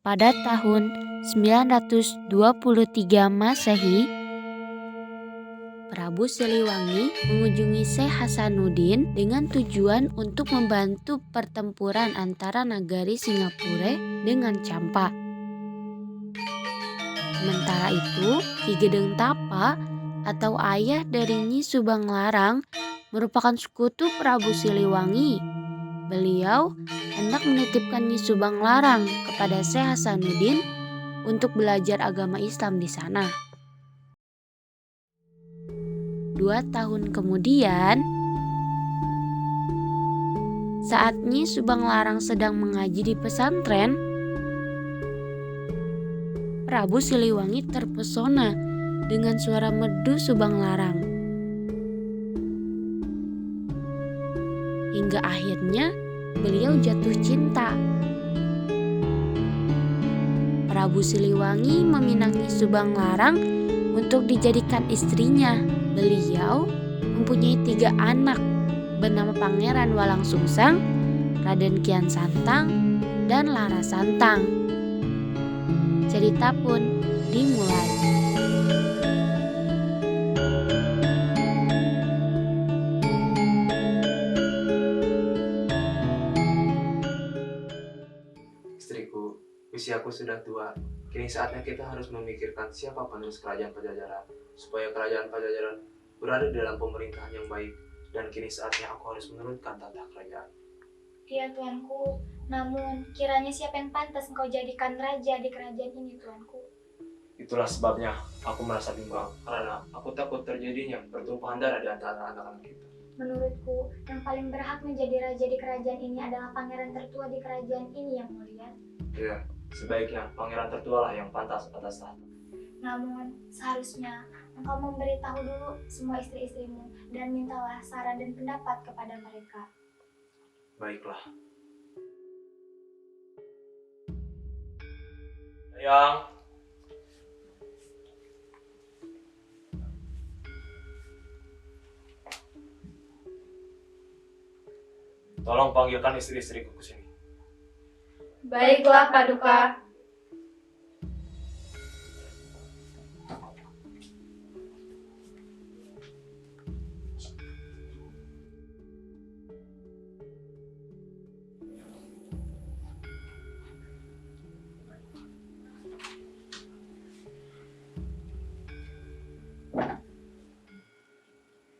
pada tahun 923 Masehi, Prabu Siliwangi mengunjungi Syekh Hasanuddin dengan tujuan untuk membantu pertempuran antara nagari Singapura dengan Campa. Sementara itu, Ki Gedeng Tapa atau ayah dari Nyi Subanglarang merupakan sekutu Prabu Siliwangi. Beliau hendak menitipkan Nyi Subanglarang kepada Syekh Hasanuddin untuk belajar agama Islam di sana. 2 tahun kemudian, saat Nyi Subanglarang sedang mengaji di pesantren, Prabu Siliwangi terpesona dengan suara merdu Subanglarang. Hingga akhirnya beliau jatuh cinta. Prabu Siliwangi meminang Nyi Subanglarang untuk dijadikan istrinya. Beliau mempunyai 3 anak bernama Pangeran Walangsungsang, Raden Kian Santang, dan Lara Santang. Cerita pun dimulai. Istriku, usiaku sudah tua. Kini saatnya kita harus memikirkan siapa penerus kerajaan Pajajaran, supaya kerajaan Pajajaran berada dalam pemerintahan yang baik. Dan kini saatnya aku harus menurunkan tata kerajaan. Iya tuanku, namun kiranya siapa yang pantas engkau jadikan raja di kerajaan ini tuanku? Itulah sebabnya aku merasa bimbang, karena aku takut terjadinya pertumpahan darah di antara anak-anak kita. Menurutku, yang paling berhak menjadi raja di kerajaan ini adalah pangeran tertua di kerajaan ini yang mulia. Ya, sebaiknya pangeran tertua lah yang pantas atas tahta. Namun, seharusnya engkau memberitahu dulu semua istri-istrimu dan mintalah saran dan pendapat kepada mereka. Baiklah. Sayang. Tolong panggilkan istri-istriku ke sini. Baiklah, Paduka.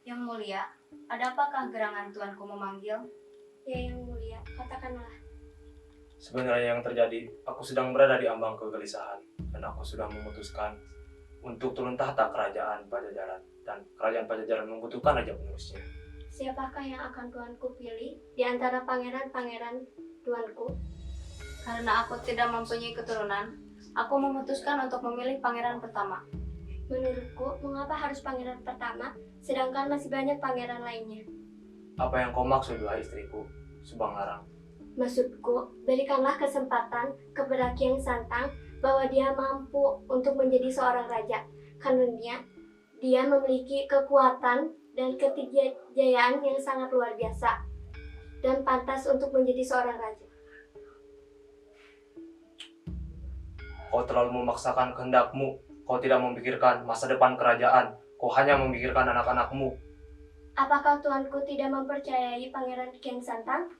Yang mulia, ada apakah gerangan tuanku memanggil? Ya, yang mulia, katakanlah. Sebenarnya yang terjadi, aku sedang berada di ambang kegelisahan dan aku sudah memutuskan untuk turun tahta kerajaan Pajajaran, dan kerajaan Pajajaran membutuhkan raja penerusnya. Siapakah yang akan tuanku pilih di antara pangeran-pangeran tuanku? Karena aku tidak mempunyai keturunan, aku memutuskan untuk memilih pangeran pertama. Menurutku, mengapa harus pangeran pertama, sedangkan masih banyak pangeran lainnya? Apa yang kau maksud, wahai istriku, Subanglarang? Maksudku, berikanlah kesempatan kepada Kian Santang bahwa dia mampu untuk menjadi seorang raja. Karena dia memiliki kekuatan dan kejayaan yang sangat luar biasa dan pantas untuk menjadi seorang raja. Kau terlalu memaksakan kehendakmu. Kau tidak memikirkan masa depan kerajaan. Kau hanya memikirkan anak-anakmu. Apakah tuanku tidak mempercayai Pangeran Kian Santang?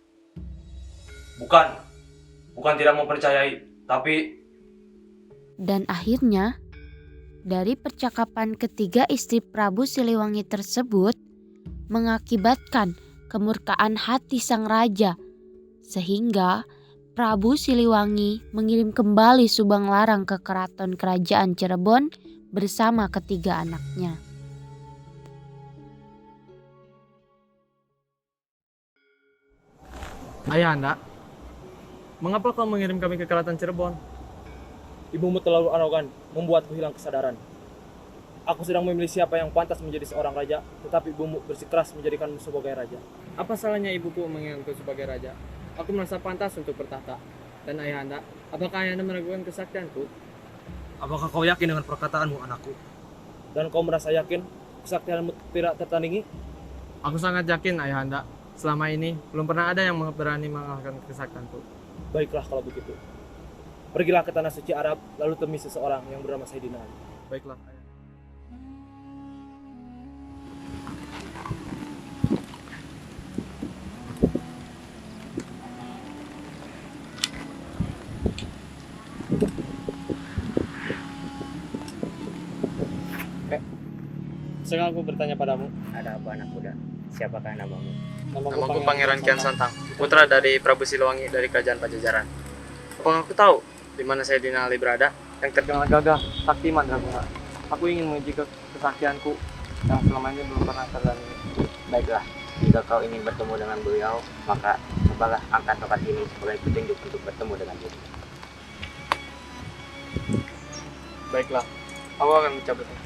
Bukan tidak mempercayai, tapi... Dan akhirnya, dari percakapan ketiga istri Prabu Siliwangi tersebut mengakibatkan kemurkaan hati sang raja, sehingga Prabu Siliwangi mengirim kembali Subanglarang ke keraton kerajaan Cirebon bersama ketiga anaknya. Ayahanda, mengapa kau mengirim kami ke keraton Cirebon? Ibumu terlalu arogan, membuatku hilang kesadaran. Aku sedang memilih siapa yang pantas menjadi seorang raja, tetapi ibumu bersikeras menjadikanmu sebagai raja. Apa salahnya ibuku menginginkanku sebagai raja? Aku merasa pantas untuk bertahta. Dan ayahanda, apakah ayahanda meragukan kesaktianku? Apakah kau yakin dengan perkataanmu, anakku? Dan kau merasa yakin kesaktianmu tidak tertandingi? Aku sangat yakin, ayahanda. Selama ini, belum pernah ada yang berani mengalahkan kesaktianku. Baiklah kalau begitu. Pergilah ke tanah suci Arab, lalu temui seseorang yang bernama Sayyidina Ali. Baiklah, ayah. Sekarang aku bertanya padamu. Ada apa anak muda? Siapakah namamu? Namaku Pangeran Kian Santang, putra dari Prabu Siliwangi dari Kerajaan Pajajaran. Apakah aku tahu di mana Sayyidina Ali berada? Yang terkenal gagah, sakti mandraguna. Aku ingin menguji kesaktianku yang selama ini belum pernah terlalui. Baiklah, jika kau ingin bertemu dengan beliau, maka cobalah angkat tongkat ini sebagai petunjuk untuk bertemu dengan dia. Baiklah, aku akan mencabutnya.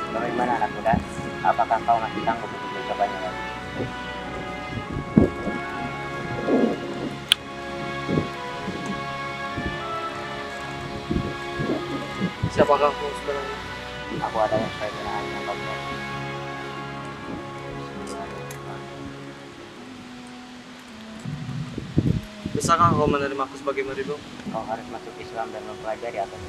Bagaimana anak muda? Apakah kau masih sanggup untuk mencobanya lagi? Siapakah kau sebenarnya? Aku adalah Sayyidina Ali yang kau cari. Bisakah kau menerima aku sebagai muridmu? Kau harus masuk Islam dan mempelajari agama.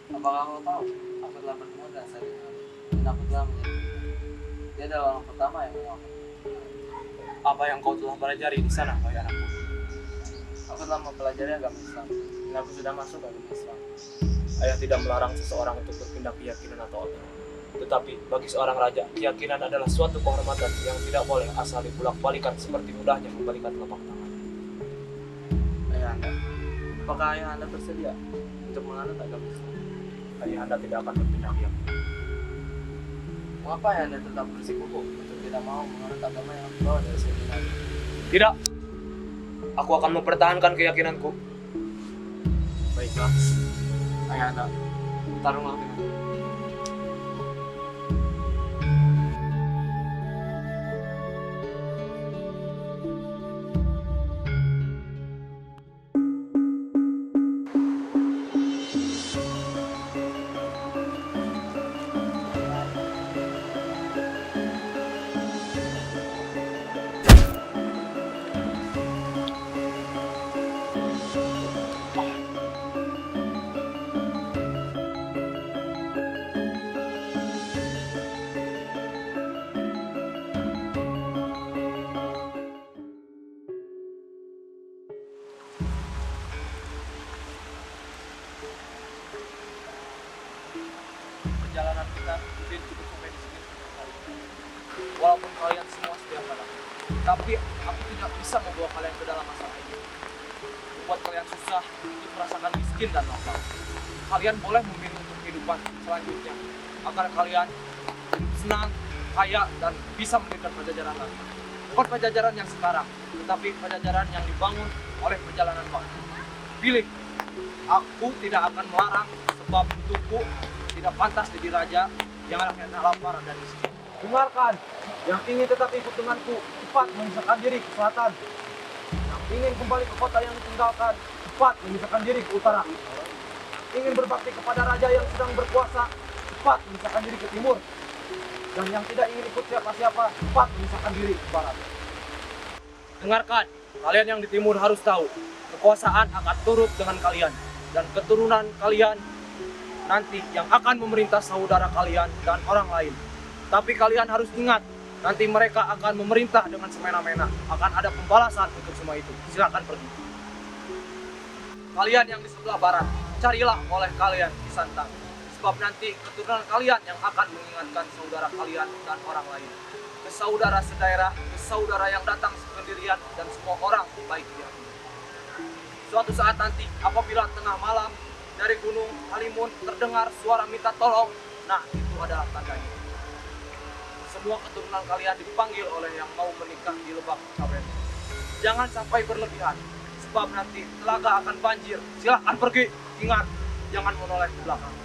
Apakah kau tahu? Aku telah bertemu dengan Sayyidina Ali dan aku telah menjadi dia adalah orang pertama yang menguatkan. Apa yang kau telah pelajari di sana, wahai anakku? Aku telah mempelajari agama Islam dan aku sudah masuk agama Islam. Ayah tidak melarang seseorang untuk berpindah keyakinan atau agama. Tetapi bagi seorang raja, keyakinan adalah suatu kehormatan yang tidak boleh asal dibulak-balikan seperti mudahnya membalikan telapak tangan. Ayah anda, apakah ayah anda bersedia untuk menganut agama Islam? Ayah anda tidak akan berpindah keyakinan. Mengapa ayah anda tetap bersikukuh untuk tidak mau menganut agama yang dibawa dari Sayyidina Ali? Tidak. Aku akan mempertahankan keyakinanku. Baiklah, ayah anda, tarunglah dengan perjalanan kita mungkin cukup sampai di sini. Walaupun kalian semua setia padaku, tapi aku tidak bisa membawa kalian ke dalam masalah ini. Membuat kalian susah untuk merasakan miskin dan lapar. Kalian boleh memilih untuk kehidupan selanjutnya agar kalian hidup senang, kaya, dan bisa mendirikan pajajaran lagi. Bukan pajajaran yang sekarang, tetapi pajajaran yang dibangun oleh perjalanan waktu. Pilih, aku tidak akan melarang sebab untukku tidak pantas jadi raja yang anaknya lapar dan miskin. Dengarkan, yang ingin tetap ikut denganku cepat memisahkan diri ke selatan. Yang ingin kembali ke kota yang ditinggalkan cepat memisahkan diri ke utara. Ingin berbakti kepada raja yang sedang berkuasa cepat memisahkan diri ke timur. Dan yang tidak ingin ikut siapa-siapa cepat memisahkan diri ke barat. Dengarkan, kalian yang di timur harus tahu kekuasaan akan turut dengan kalian dan keturunan kalian nanti yang akan memerintah saudara kalian dan orang lain. Tapi kalian harus ingat, nanti mereka akan memerintah dengan semena-mena. Akan ada pembalasan untuk semua itu. Silakan pergi. Kalian yang di sebelah barat, carilah oleh kalian di Santang. Sebab nanti keturunan kalian yang akan mengingatkan saudara kalian dan orang lain. Ke saudara sedaerah, ke saudara yang datang sendirian, dan semua orang baik dia. Suatu saat nanti apabila tengah malam dari Gunung Halimun terdengar suara minta tolong, nah itu adalah tandanya. Semua keturunan kalian dipanggil oleh yang mau menikah di Lebak Kawen. Jangan sampai berlebihan, sebab nanti telaga akan banjir. Silakan pergi, ingat, jangan menoleh ke belakang.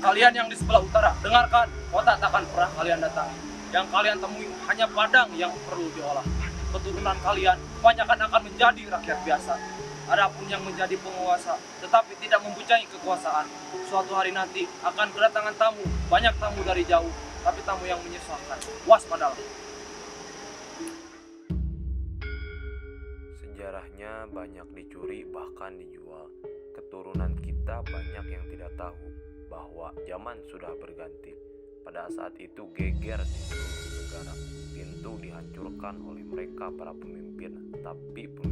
Kalian yang di sebelah utara, dengarkan, kota takkan pernah kalian datangi. Yang kalian temui hanya padang yang perlu diolah. Keturunan kalian kebanyakan akan menjadi rakyat biasa. Adapun yang menjadi penguasa, tetapi tidak mempunyai kekuasaan, suatu hari nanti akan kedatangan tamu, banyak tamu dari jauh, tapi tamu yang menyusahkan. Waspadalah. Sejarahnya banyak dicuri bahkan dijual. Keturunan kita banyak yang tidak tahu bahwa zaman sudah berganti. Pada saat itu geger di seluruh negara. Pintu dihancurkan oleh mereka para pemimpin, tapi pemimpin